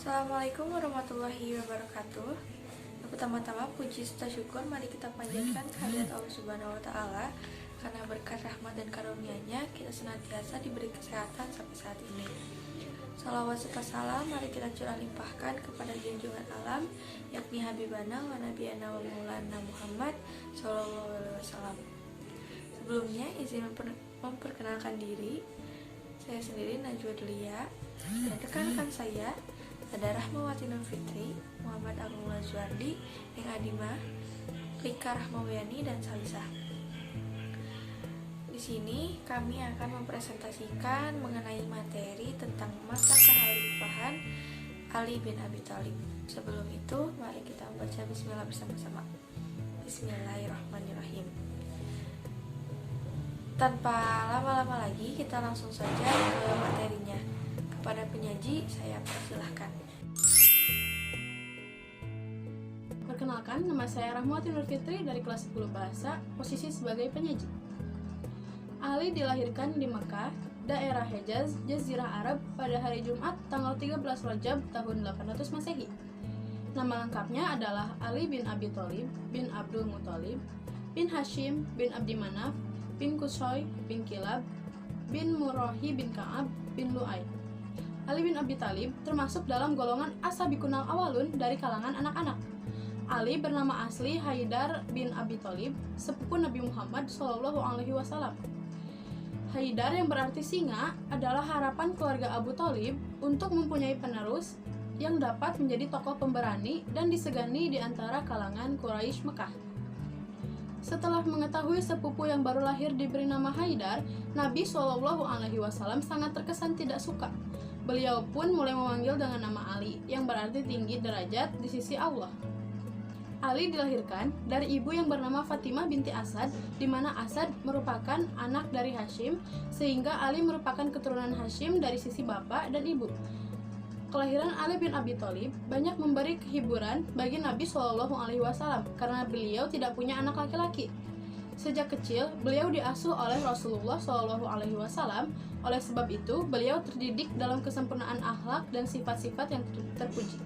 Assalamualaikum warahmatullahi wabarakatuh. Pertama-tama puji serta syukur mari kita panjatkan kehadirat Allah Subhanahu wa taala karena berkat rahmat dan karunia-Nya kita senantiasa diberi kesehatan sampai saat ini. Salawat serta salam mari kita curah limpahkan kepada junjungan alam yakni Habibana wa Nabiyana wa Maulana Muhammad sallallahu alaihi wasallam. Sebelumnya izin memperkenalkan diri. Saya sendiri Najwa Delia dan rekan-rekan saya ada Rahmawati Nur Fitri, Muhammad Agung Lazuardi, Eng Adimah, Rika Rahmawiani, dan Salisah. Di sini kami akan mempresentasikan mengenai materi tentang masa kekhalifahan Ali bin Abi Thalib. Sebelum itu, mari kita membaca Bismillah bersama-sama. Bismillahirrahmanirrahim. Tanpa lama-lama lagi, kita langsung saja ke materinya. Kepada penyaji, saya persilahkan. Perkenalkan, nama saya Rahmawati Nur Fitri dari kelas 10 Bahasa, posisi sebagai penyaji. Ali dilahirkan di Mekah, daerah Hejaz, Jazirah Arab pada hari Jumat tanggal 13 Rajab tahun 800 Masehi. Nama lengkapnya adalah Ali bin Abi Thalib bin Abdul Muthalib bin Hashim bin Abdi Manaf bin Qusay bin Kilab bin Murrahi bin Ka'ab bin Lu'ay. Ali bin Abi Thalib termasuk dalam golongan As-Sabiqunal Awalun dari kalangan anak-anak. Ali bernama asli Haidar bin Abi Thalib, sepupu Nabi Muhammad SAW. Haidar yang berarti singa adalah harapan keluarga Abu Thalib untuk mempunyai penerus yang dapat menjadi tokoh pemberani dan disegani di antara kalangan Quraisy Mekah. Setelah mengetahui sepupu yang baru lahir diberi nama Haidar, Nabi SAW sangat terkesan tidak suka. Beliau pun mulai memanggil dengan nama Ali, yang berarti tinggi derajat di sisi Allah. Ali dilahirkan dari ibu yang bernama Fatimah binti Asad, di mana Asad merupakan anak dari Hashim, sehingga Ali merupakan keturunan Hashim dari sisi bapak dan ibu. Kelahiran Ali bin Abi Thalib banyak memberi kehiburan bagi Nabi SAW karena beliau tidak punya anak laki-laki. Sejak kecil, beliau diasuh oleh Rasulullah SAW. Oleh sebab itu, beliau terdidik dalam kesempurnaan akhlak dan sifat-sifat yang terpuji.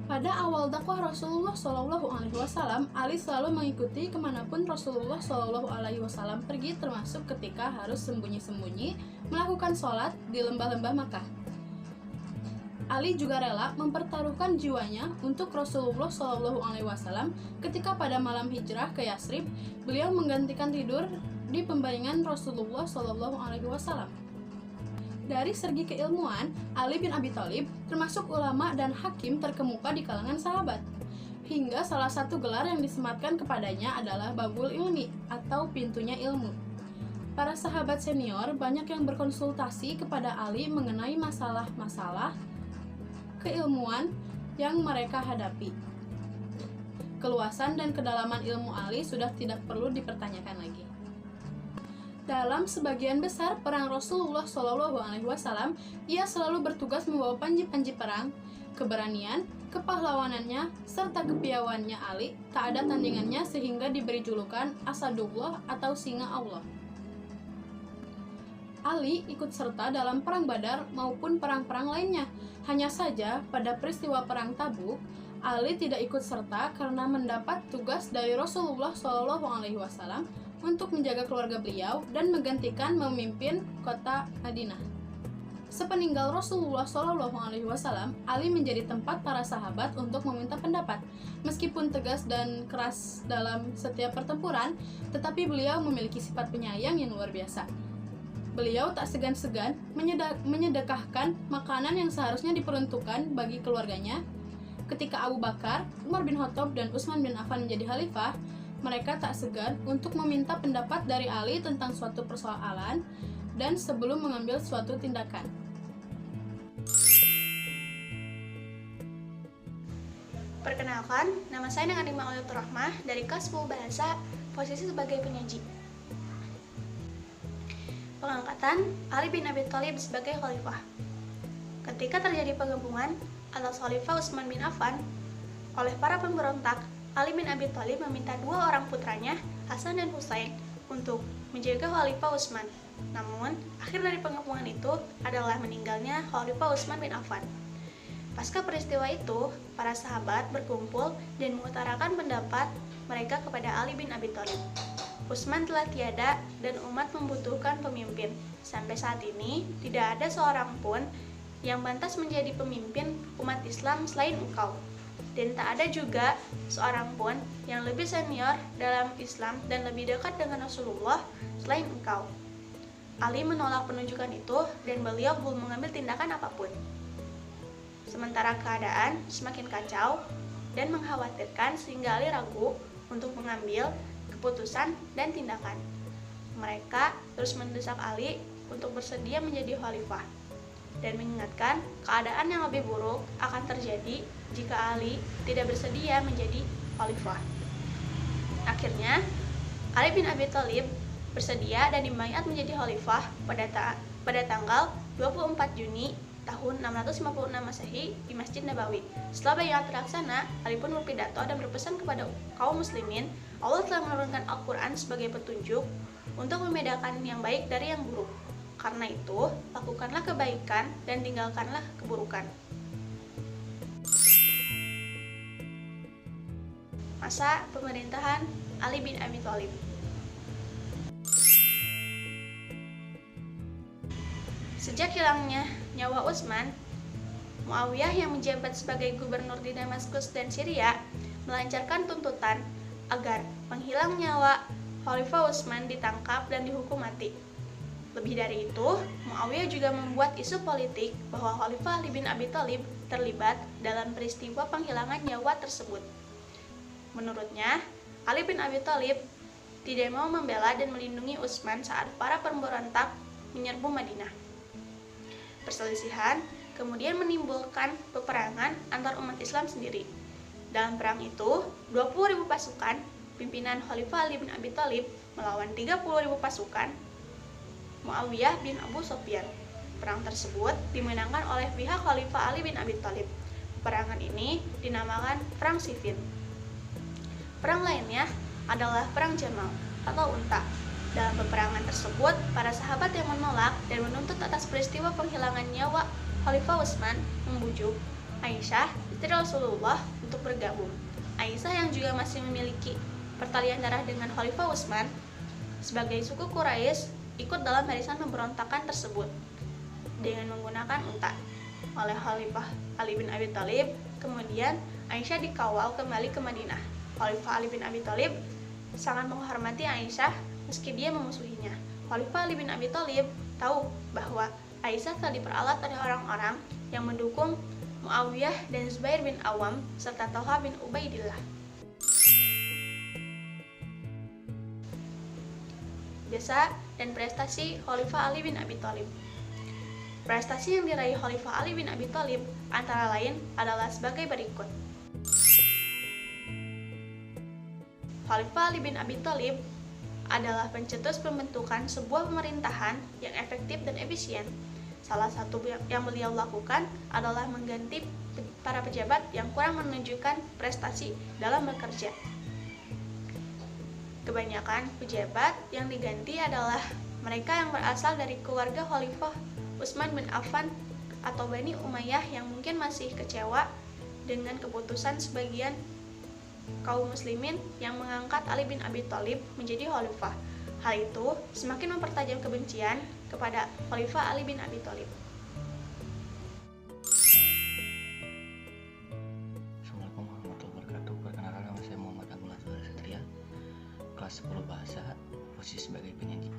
Pada awal dakwah Rasulullah SAW, Ali selalu mengikuti kemanapun Rasulullah SAW pergi, termasuk ketika harus sembunyi-sembunyi melakukan sholat di lembah-lembah Makkah. Ali juga rela mempertaruhkan jiwanya untuk Rasulullah SAW ketika pada malam hijrah ke Yasrib, beliau menggantikan tidur di pembaringan Rasulullah SAW. Dari segi keilmuan, Ali bin Abi Thalib termasuk ulama dan hakim terkemuka di kalangan sahabat. Hingga salah satu gelar yang disematkan kepadanya adalah Babul Ilmi atau pintunya ilmu. Para sahabat senior banyak yang berkonsultasi kepada Ali mengenai masalah-masalah keilmuan yang mereka hadapi. Keluasan dan kedalaman ilmu Ali sudah tidak perlu dipertanyakan lagi. Dalam sebagian besar perang Rasulullah SAW, ia selalu bertugas membawa panji-panji perang. Keberanian, kepahlawanannya, serta kepiawaiannya Ali tak ada tandingannya sehingga diberi julukan Asadullah atau Singa Allah. Ali ikut serta dalam perang Badar maupun perang-perang lainnya. Hanya saja pada peristiwa perang Tabuk, Ali tidak ikut serta karena mendapat tugas dari Rasulullah SAW untuk menjaga keluarga beliau dan menggantikan memimpin kota Madinah. Sepeninggal Rasulullah SAW, Ali menjadi tempat para sahabat untuk meminta pendapat. Meskipun tegas dan keras dalam setiap pertempuran, tetapi beliau memiliki sifat penyayang yang luar biasa. Beliau tak segan-segan menyedekahkan makanan yang seharusnya diperuntukkan bagi keluarganya. Ketika Abu Bakar, Umar bin Khattab, dan Utsman bin Affan menjadi khalifah, mereka tak segan untuk meminta pendapat dari Ali tentang suatu persoalan dan sebelum mengambil suatu tindakan. Perkenalkan, nama saya Neng Adimah Rahmah dari kelas 10 Bahasa, posisi sebagai penyaji. Pengangkatan Ali bin Abi Thalib sebagai khalifah. Ketika terjadi penggabungan atas Khalifah Utsman bin Affan oleh para pemberontak, Ali bin Abi Thalib meminta dua orang putranya, Hasan dan Husain, untuk menjaga Khalifah Utsman. Namun, akhir dari pengepungan itu adalah meninggalnya Khalifah Utsman bin Affan. Pasca peristiwa itu, para sahabat berkumpul dan mengutarakan pendapat mereka kepada Ali bin Abi Thalib. Utsman telah tiada dan umat membutuhkan pemimpin. Sampai saat ini, tidak ada seorang pun yang pantas menjadi pemimpin umat Islam selain engkau. Dan tak ada juga seorang pun yang lebih senior dalam Islam dan lebih dekat dengan Rasulullah selain engkau. Ali menolak penunjukan itu dan beliau belum mengambil tindakan apapun. Sementara keadaan semakin kacau dan mengkhawatirkan sehingga Ali ragu untuk mengambil keputusan dan tindakan. Mereka terus mendesak Ali untuk bersedia menjadi khalifah dan mengingatkan keadaan yang lebih buruk akan terjadi jika Ali tidak bersedia menjadi khalifah. Akhirnya, Ali bin Abi Thalib bersedia dan dibayat menjadi khalifah pada tanggal 24 Juni tahun 656 Masehi di Masjid Nabawi. Setelah bayat terlaksana, Ali pun berpidato dan berpesan kepada kaum muslimin, Allah telah menurunkan Al-Quran sebagai petunjuk untuk membedakan yang baik dari yang buruk. Karena itu, lakukanlah kebaikan dan tinggalkanlah keburukan. Masa pemerintahan Ali bin Abi Thalib. Sejak hilangnya nyawa Utsman, Muawiyah yang menjabat sebagai gubernur di Damaskus dan Syria melancarkan tuntutan agar penghilang nyawa Khalifah Utsman ditangkap dan dihukum mati. Lebih dari itu, Muawiyah juga membuat isu politik bahwa Khalifah Ali bin Abi Thalib terlibat dalam peristiwa penghilangan nyawa tersebut. Menurutnya, Ali bin Abi Thalib tidak mau membela dan melindungi Utsman saat para pemberontak menyerbu Madinah. Perselisihan kemudian menimbulkan peperangan antar umat Islam sendiri. Dalam perang itu, 20.000 pasukan pimpinan Khalifah Ali bin Abi Thalib melawan 30.000 pasukan Muawiyah bin Abu Sufyan. Perang tersebut dimenangkan oleh pihak Khalifah Ali bin Abi Thalib. Peperangan ini dinamakan Perang Siffin. Perang lainnya adalah Perang Jamal atau Unta. Dalam peperangan tersebut, para sahabat yang menolak dan menuntut atas peristiwa penghilangan nyawa Khalifah Utsman membujuk Aisyah, istri Rasulullah, untuk bergabung. Aisyah yang juga masih memiliki pertalian darah dengan Khalifah Utsman sebagai suku Quraisy ikut dalam barisan pemberontakan tersebut dengan menggunakan unta. Oleh Khalifah Ali bin Abi Thalib, kemudian Aisyah dikawal kembali ke Madinah. Khalifah Ali bin Abi Thalib sangat menghormati Aisyah meski dia memusuhinya. Khalifah Ali bin Abi Thalib tahu bahwa Aisyah telah diperalat oleh orang-orang yang mendukung Muawiyah dan Zubair bin Awam serta Thalha bin Ubaidillah. Jasa dan prestasi Khalifah Ali bin Abi Thalib. Prestasi yang diraih Khalifah Ali bin Abi Thalib antara lain adalah sebagai berikut. Khalifah Ali bin Abi Thalib adalah pencetus pembentukan sebuah pemerintahan yang efektif dan efisien. Salah satu yang beliau lakukan adalah mengganti para pejabat yang kurang menunjukkan prestasi dalam bekerja. Kebanyakan pejabat yang diganti adalah mereka yang berasal dari keluarga Khalifah Utsman bin Affan atau Bani Umayyah yang mungkin masih kecewa dengan keputusan sebagian kaum muslimin yang mengangkat Ali bin Abi Thalib menjadi khalifah. Hal itu semakin mempertajam kebencian kepada Khalifah Ali bin Abi Thalib. Assalamualaikum warahmatullahi wabarakatuh. Perkenalkan, nama saya Muhammad Abdullah Satria, kelas 10 bahasa, posisi sebagai penyaji.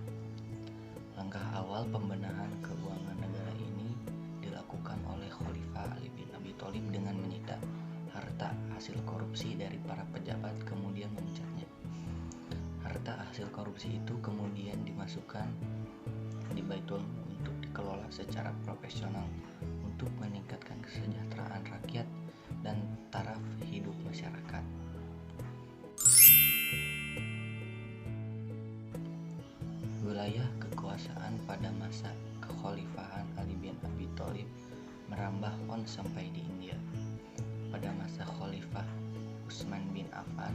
Langkah awal pembenahan keuangan negara ini dilakukan oleh Khalifah Ali bin Abi Thalib dengan menyita harta hasil korupsi dari para pejabat kemudian memecatnya. Harta hasil korupsi itu kemudian dimasukkan di Baitul untuk dikelola secara profesional untuk meningkatkan kesejahteraan rakyat dan taraf hidup masyarakat. Wilayah kekuasaan pada masa kekhalifahan Ali bin Abi Thalib merambah on sampai di India. Pada masa Khalifah Utsman bin Affan,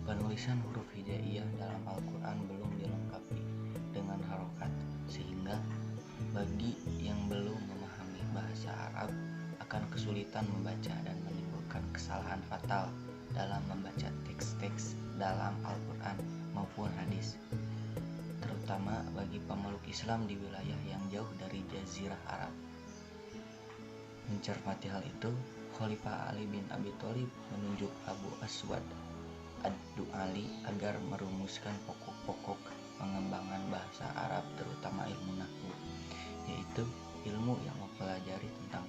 penulisan huruf hijaiyah dalam Al-Quran belum dilengkapi dengan harokat, sehingga bagi yang belum memahami bahasa Arab akan akan kesulitan membaca dan menimbulkan kesalahan fatal dalam membaca teks-teks dalam Al-Quran maupun hadis, terutama bagi pemeluk Islam di wilayah yang jauh dari Jazirah Arab. Mencermati hal itu, Khalifah Ali bin Abi Thalib menunjuk Abu Aswad Ad-Du'ali agar merumuskan pokok-pokok pengembangan bahasa Arab, terutama ilmu nahwu, yaitu ilmu yang mempelajari tentang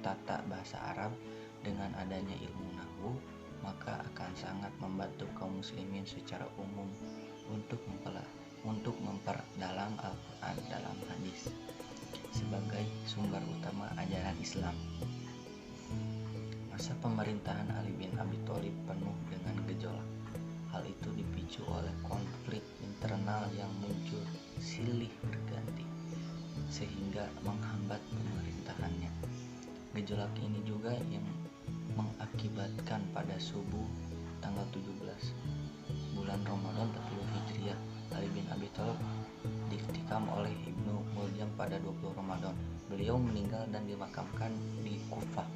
tata bahasa Arab. Dengan adanya ilmu nahwu, maka akan sangat membantu kaum muslimin secara umum untuk memperdalam Al-Quran dalam hadis sebagai sumber utama ajaran Islam. Masa pemerintahan Ali bin Abi Thalib penuh dengan gejolak. Hal itu dipicu oleh konflik internal yang muncul silih berganti sehingga menghambat pemerintahannya. Gejolak ini juga yang mengakibatkan pada subuh tanggal 17 bulan Ramadan 40 Hijriah, Ali bin Abi Thalib ditikam oleh Ibnu Muljam pada 20 Ramadan. Beliau meninggal dan dimakamkan di Kufah.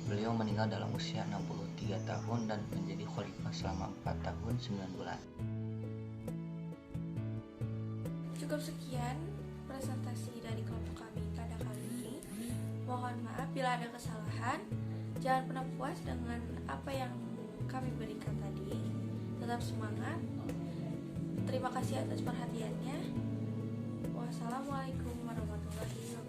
Beliau meninggal dalam usia 63 tahun dan menjadi khalifah selama 4 tahun 9 bulan. Cukup sekian presentasi dari kelompok kami pada kali ini. Mohon maaf bila ada kesalahan. Jangan pernah puas dengan apa yang kami berikan tadi. Tetap semangat. Terima kasih atas perhatiannya. Wassalamualaikum warahmatullahi wabarakatuh.